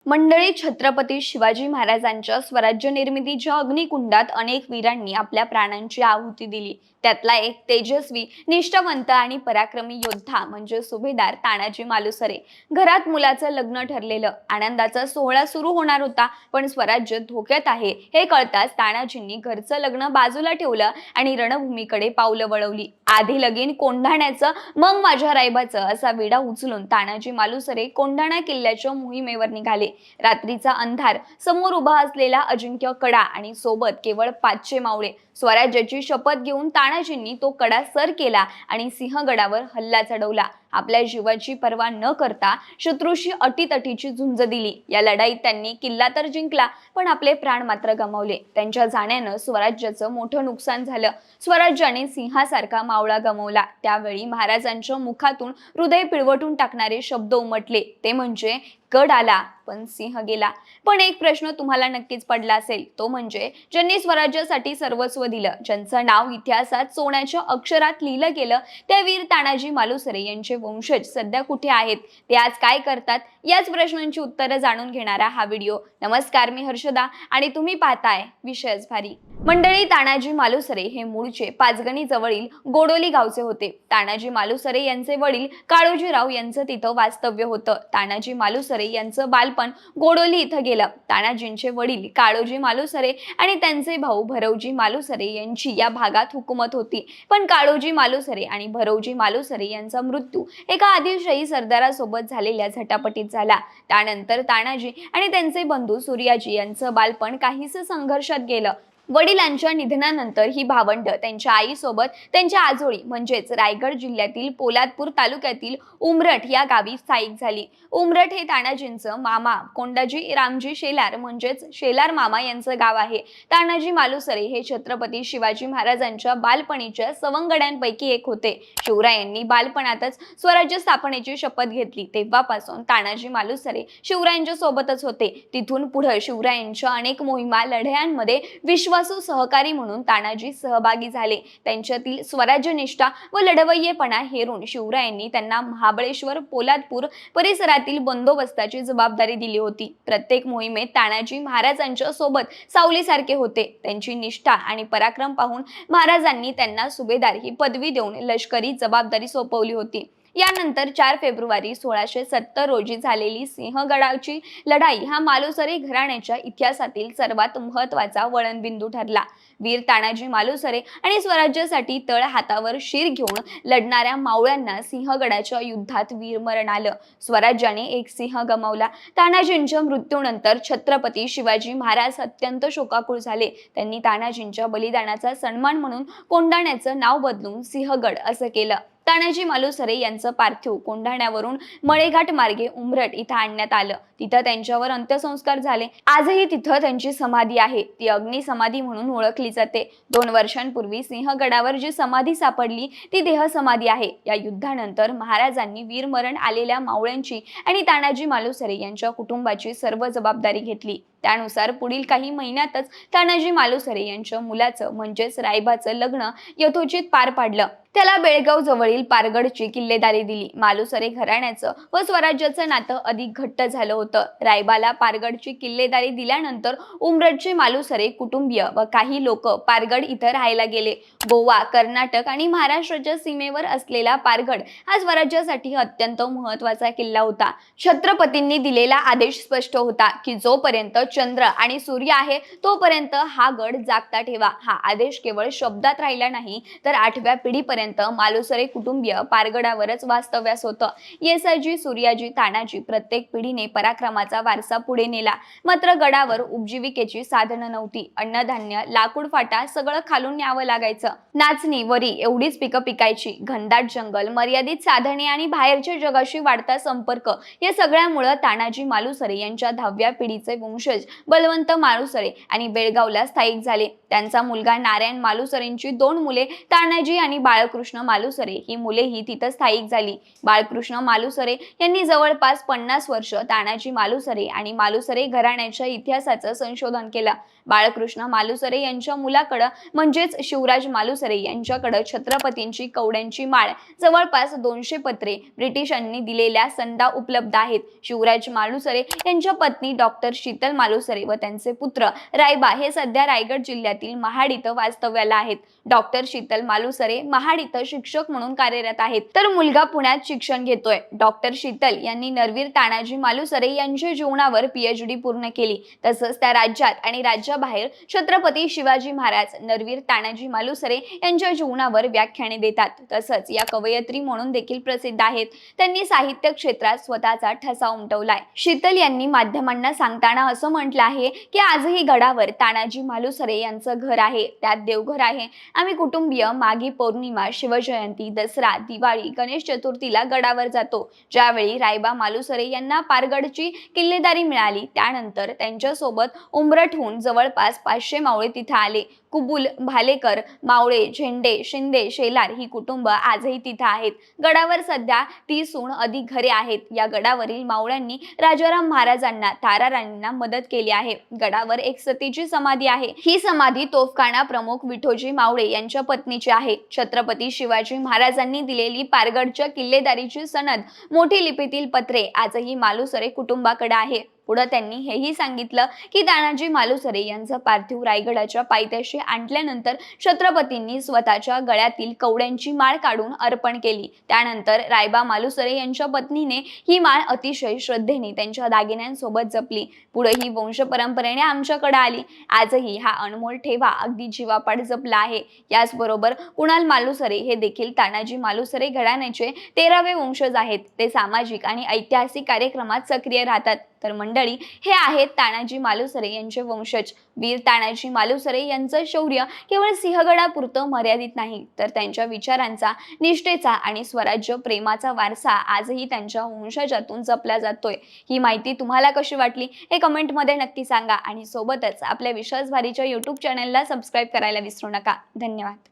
मंडळी, छत्रपती शिवाजी महाराजांच्या स्वराज्य निर्मितीच्या अग्निकुंडात अनेक वीरांनी आपल्या प्राणांची आहुती दिली। त्यातला एक तेजस्वी, निष्ठावंत आणि पराक्रमी योद्धा म्हणजे सुभेदार तानाजी मालुसरे। घरात मुलाचं लग्न ठरलेलं, आनंदाचा सोहळा सुरू होणार होता, पण स्वराज्य धोक्यात आहे हे कळताच तानाजींनी घरचं लग्न बाजूला ठेवलं आणि रणभूमीकडे पावलं वळवली। आधी लगीन कोंढाण्याचं, मग माझ्या रायबाचं असा विडा उचलून तानाजी मालुसरे कोंढाणा किल्ल्याच्या मोहिमेवर निघाले। रात्रीचा अंधार, समोर उभा असलेला अजिंक्य कडा आणि सोबत केवळ 500 मावळे। स्वराज्याची शपथ घेऊन तानाजींनी तो कडा सर केला आणि सिंहगडावर हल्ला चढवला। आपल्या जीवाची पर्वा न करता शत्रूशी अटीतटीची झुंज दिली। या लढाईत त्यांनी किल्ला तर जिंकला, पण आपले प्राण मात्र गमावले। त्यांच्या जाण्यानं स्वराज्याचं मोठं नुकसान झालं। स्वराज्याने सिंहासारखा मावळा गमावला। त्यावेळी महाराजांच्या मुखातून हृदय पिळवटून टाकणारे शब्द उमटले, ते म्हणजे गड आला पण सिंह गेला। पण एक प्रश्न तुम्हाला नक्कीच पडला असेल, तो म्हणजे ज्यांनी स्वराज्यासाठी सर्वस्व दिलं, ज्यांचं नाव इतिहासात सोन्याच्या अक्षरात लिहिलं गेलं, त्या वीर तानाजी मालुसरे यांचे वंशज सध्या कुठे आहेत, ते आज काय करतात, याच प्रश्नांची उत्तरं जाणून घेणारा हा व्हिडिओ। नमस्कार, मी हर्षदा आणि तुम्ही पाहताय विषयच भारी। मंडळी, तानाजी मालुसरे हे मूळचे पाचगणी जवळील गोडोली गावचे होते। तानाजी मालुसरे यांचे वडील काळोजीराव यांचं तिथं वास्तव्य होतं। तानाजी मालुसरे यांचं बालपण गोडोली इथं गेलं। तानाजींचे वडील काळोजी मालुसरे आणि त्यांचे भाऊ भरवजी मालुसरे यांची या भागात हुकूमत होती, पण काळोजी मालुसरे आणि भरवजी मालुसरे यांचा मृत्यू एका आदिलशाही सरदारासोबत झालेल्या झटापटीत झाला। त्यानंतर तानाजी आणि त्यांचे बंधू सूर्याजी यांचं बालपण काहीसं संघर्षात गेलं। वडिलांच्या निधनानंतर ही भावंड त्यांच्या आईसोबत त्यांच्या आजोळी म्हणजेच रायगड जिल्ह्यातील पोलादपूर तालुक्यातील उमरठ या गावी स्थायिक झाली। उमरठ हे तानाजींचं मामा कोंडाजी रामजी शेलार म्हणजेच शेलार मामा यांचं गाव आहे। तानाजी मालुसरे हे छत्रपती शिवाजी महाराजांच्या बालपणीच्या सवंगड्यांपैकी एक होते। शिवरायांनी बालपणातच स्वराज्य स्थापनेची शपथ घेतली, तेव्हापासून तानाजी मालुसरे शिवरायांच्या सोबतच होते। तिथून पुढे शिवरायांच्या अनेक मोहिमा लढ्यांमध्ये विश्वासू सहकारी म्हणून तानाजी सहभागी झाले। त्यांच्यातील स्वराज्यनिष्ठा व लढवय्येपणा हेरून शिवरायांनी त्यांना महाबळेश्वर पोलादपूर परिसरातील बंदोबस्ताची जबाबदारी दिली होती। प्रत्येक मोहिमेत तानाजी महाराजांच्या सोबत सावलीसारखे होते। त्यांची निष्ठा आणि पराक्रम पाहून महाराजांनी त्यांना सुभेदार ही पदवी देऊन लष्करी जबाबदारी सोपवली होती। यानंतर 4 फेब्रुवारी 1670 रोजी झालेली सिंहगडाची लढाई हा मालुसरे घराण्याच्या इतिहासातील सर्वात महत्त्वाचा वळणबिंदू ठरला। वीर तानाजी मालुसरे आणि स्वराज्यासाठी तळ हातावर शीर घेऊन लढणाऱ्या मावळ्यांना सिंहगडाच्या युद्धात वीरमरण आलं। स्वराज्याने एक सिंह गमावला। तानाजींच्या मृत्यूनंतर छत्रपती शिवाजी महाराज अत्यंत शोकाकुळ झाले। त्यांनी तानाजींच्या बलिदानाचा सन्मान म्हणून कोंढाण्याचं नाव बदलून सिंहगड असं केलं। तानाजी मालुसरे यांचं पार्थिव कोंढाण्यावरून मळेघाट मार्गे उमरठ इथं आणण्यात आलं। तिथं त्यांच्यावर अंत्यसंस्कार झाले। आजही तिथं त्यांची समाधी आहे, ती अग्नि समाधी म्हणून ओळखली जाते। 2 वर्षांपूर्वी सिंहगडावर जी समाधी सापडली ती देह समाधी आहे। या युद्धानंतर महाराजांनी वीरमरण आलेल्या मावळ्यांची आणि तानाजी मालुसरे यांच्या कुटुंबाची सर्व जबाबदारी घेतली। त्यानुसार पुढील काही महिन्यातच तानाजी मालुसरे यांच्या मुलाचं म्हणजेच रायबाचं लग्न यथोचित पार पाडलं। त्याला बेळगाव जवळील पारगडची किल्लेदारी दिली। मालुसरे घराण्याचं व स्वराज्याचं नातं अधिक घट्ट झालं होतं। रायबाला पारगडची किल्लेदारी दिल्यानंतर उमरठचे मालुसरे कुटुंबीय व काही लोक पारगड इथं राहायला गेले। गोवा, कर्नाटक आणि महाराष्ट्राच्या सीमेवर असलेला पारगड हा स्वराज्यासाठी अत्यंत महत्त्वाचा किल्ला होता। छत्रपतींनी दिलेला आदेश स्पष्ट होता की जोपर्यंत चंद्र आणि सूर्य आहे तोपर्यंत हा गड जागता ठेवा। हा आदेश केवळ शब्दात राहिला नाही, तर 8व्या पिढीपर्यंत मालुसरे कुटुंबीय पारगडावरच वास्तव्यास होतं। येसाजी, सूर्याजी, तानाजी प्रत्येक पिढीने पराक्रमाचा वारसा पुढे नेला। मात्र गडावर उपजीविकेची साधनं नव्हती। अन्नधान्य, लाकूड फाटा सगळं खालून न्यावं लागायचं। नाचणी, वरी एवढीच पिकं पिकायची। घनदाट जंगल, मर्यादित साधने आणि बाहेरच्या जगाशी वाढता संपर्क या सगळ्यामुळे तानाजी मालुसरे यांच्या 10व्या पिढीचे वंशज बलवंत मालुसरे आणि बेळगावला स्थायिक झाले। त्यांचा मुलगा नारायण मालुसरेंची 2 मुले तानाजी आणि बाळकृष्ण मालुसरे ही मुलेही तिथं स्थायिक झाली. बाळकृष्ण मालुसरे यांनी जवळपास 50 वर्ष तानाजी मालुसरे आणि मालुसरे घराण्याच्या इतिहासाचं संशोधन केलं. बाळकृष्ण मालुसरे यांच्या मुलाकडं म्हणजेच शिवराज मालुसरे यांच्याकडं छत्रपतींची कवड्यांची माळ, जवळपास 200 पत्रे, ब्रिटिशांनी दिलेल्या संदा उपलब्ध आहेत. शिवराज मालुसरे यांच्या पत्नी डॉक्टर शीतल मालुसरे व त्यांचे पुत्र रायबा हे सध्या रायगड जिल्ह्यातील महाड इथं वास्तव्याला आहेत. डॉक्टर शीतल मालुसरे महाड इथं शिक्षक म्हणून कार्यरत आहेत, तर मुलगा पुण्यात शिक्षण घेतोय. डॉक्टर शीतल यांनी नरवीर तानाजी मालुसरे यांच्या जीवनावर PhD पूर्ण केली. तसंच त्या राज्यात आणि राज्याबाहेर छत्रपती शिवाजी महाराज, नरवीर तानाजी मालुसरे यांच्या जीवनावर व्याख्याने देतात. तसंच या कवयित्री म्हणून देखील प्रसिद्ध आहेत. त्यांनी साहित्य क्षेत्रात स्वतःचा ठसा उमटवलाय. शीतल यांनी माध्यमांना सांगताना असं म्हटलं आहे की आजही गडावर तानाजी मालुसरे यांचं घर आहे, त्यात देवघर आहे. आम्ही कुटुंबीय माघी पौर्णिमा, शिवजयंती, दसरा, दिवाळी, गणेश चतुर्थीला गडावर जातो. ज्यावेळी रायबा मालुसरे यांना पारगडची किल्लेदारी मिळाली त्यानंतर त्यांच्यासोबत उंबरठहून जवळपास 500 मावळे तिथे आले. कुबुल, भालेकर, मावळे, झेंडे, शिंदे, शेलार ही कुटुंब आजही तिथे आहेत. गडावर सध्या 30हून अधिक घरे आहेत. या गडावरील मावळ्यांनी राजाराम महाराजांना, ताराराणींना मदत केली आहे. गडावर एक सतीची समाधी आहे. ही समाधी तोफखाना प्रमुख विठोजी मावळे यांच्या पत्नीची आहे. छत्रपती शिवाजी महाराजांनी दिलेली पारगडच्या किल्लेदारीची सनद, मोठी लिपीतील पत्रे आजही मालुसरे कुटुंबाकडे आहे. पुढे त्यांनी हेही सांगितलं की तानाजी मालुसरे यांचं पार्थिव रायगडाच्या पायथ्याशी आणल्यानंतर छत्रपतींनी स्वतःच्या गळ्यातील कवड्यांची माळ काढून अर्पण केली. त्यानंतर रायबा मालुसरे यांच्या पत्नीने ही माळ अतिशय श्रद्धेने त्यांच्या दागिन्यांसोबत जपली. पुढे ही वंश परंपरेने आमच्याकडे आली. आजही हा अनमोल ठेवा अगदी जीवापाड जपला आहे. याचबरोबर कुणाल मालुसरे हे देखील तानाजी मालुसरे घराण्याचे 13वे वंशज आहेत. ते सामाजिक आणि ऐतिहासिक कार्यक्रमात सक्रिय राहतात. तर मंडळी, हे आहेत तानाजी मालुसरे यांचे वंशज. वीर तानाजी मालुसरे यांचं शौर्य केवळ सिंहगडापुरतं मर्यादित नाही, तर त्यांच्या विचारांचा, निष्ठेचा आणि स्वराज्य प्रेमाचा वारसा आजही त्यांच्या वंशजातून जपला जातोय. ही माहिती तुम्हाला कशी वाटली हे कमेंटमध्ये नक्की सांगा आणि सोबतच आपल्या विश्वासभारीच्या YouTube चॅनलला सबस्क्राईब करायला विसरू नका. धन्यवाद.